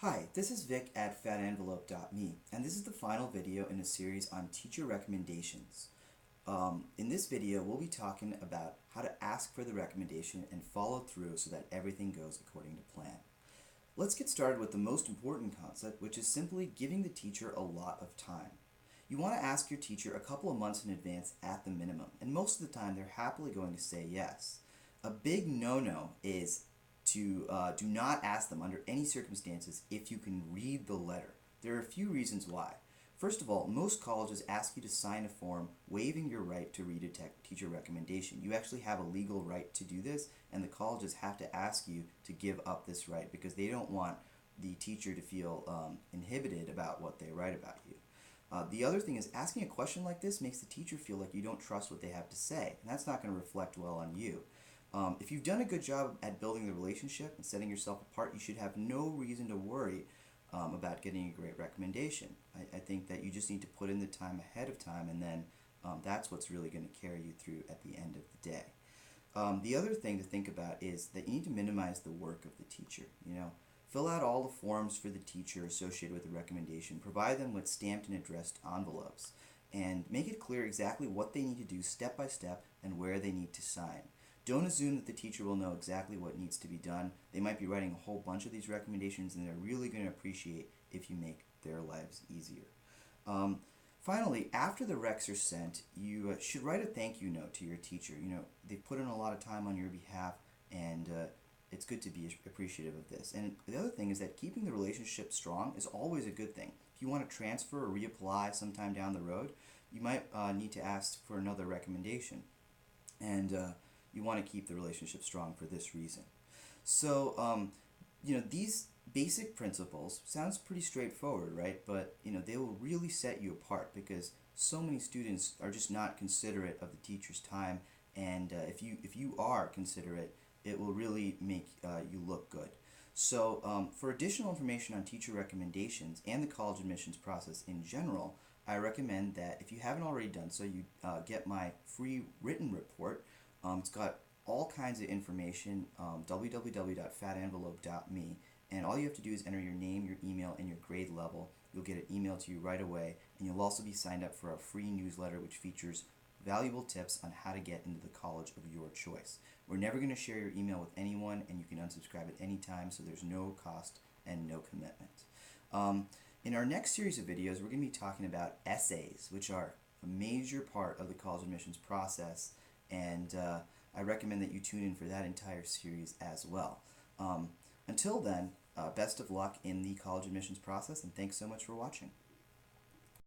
Hi, this is Vic at fatenvelope.me, and this is the final video in a series on teacher recommendations. In this video, we'll be talking about how to ask for the recommendation and follow through so that everything goes according to plan. Let's get started with the most important concept, which is simply giving the teacher a lot of time. You want to ask your teacher a couple of months in advance at the minimum, and most of the time they're happily going to say yes. A big no-no is to do not ask them under any circumstances if you can read the letter. There are a few reasons why. First of all, most colleges ask you to sign a form waiving your right to read a teacher recommendation. You actually have a legal right to do this, and the colleges have to ask you to give up this right because they don't want the teacher to feel inhibited about what they write about you. The other thing is asking a question like this makes the teacher feel like you don't trust what they have to say, and that's not going to reflect well on you. If you've done a good job at building the relationship and setting yourself apart, you should have no reason to worry about getting a great recommendation. I think that you just need to put in the time ahead of time, and then that's what's really going to carry you through at the end of the day. The other thing to think about is that you need to minimize the work of the teacher. Fill out all the forms for the teacher associated with the recommendation, provide them with stamped and addressed envelopes, and make it clear exactly what they need to do step by step and where they need to sign. Don't assume that the teacher will know exactly what needs to be done. They might be writing a whole bunch of these recommendations, and they're really going to appreciate if you make their lives easier. Finally, after the recs are sent, you should write a thank you note to your teacher. They've put in a lot of time on your behalf, and it's good to be appreciative of this. And the other thing is that keeping the relationship strong is always a good thing. If you want to transfer or reapply sometime down the road, you might need to ask for another recommendation. And you want to keep the relationship strong for this reason. So, these basic principles sounds pretty straightforward, right? But they will really set you apart because so many students are just not considerate of the teacher's time, and if you are considerate, it will really make you look good. So, for additional information on teacher recommendations and the college admissions process in general, I recommend that if you haven't already done so, you get my free written report. It's got all kinds of information, www.fatenvelope.me, and all you have to do is enter your name, your email, and your grade level. You'll get it emailed to you right away, and you'll also be signed up for a free newsletter which features valuable tips on how to get into the college of your choice. We're never going to share your email with anyone, and you can unsubscribe at any time, so there's no cost and no commitment. In our next series of videos, we're going to be talking about essays, which are a major part of the college admissions process, and I recommend that you tune in for that entire series as well. Until then, best of luck in the college admissions process, and thanks so much for watching.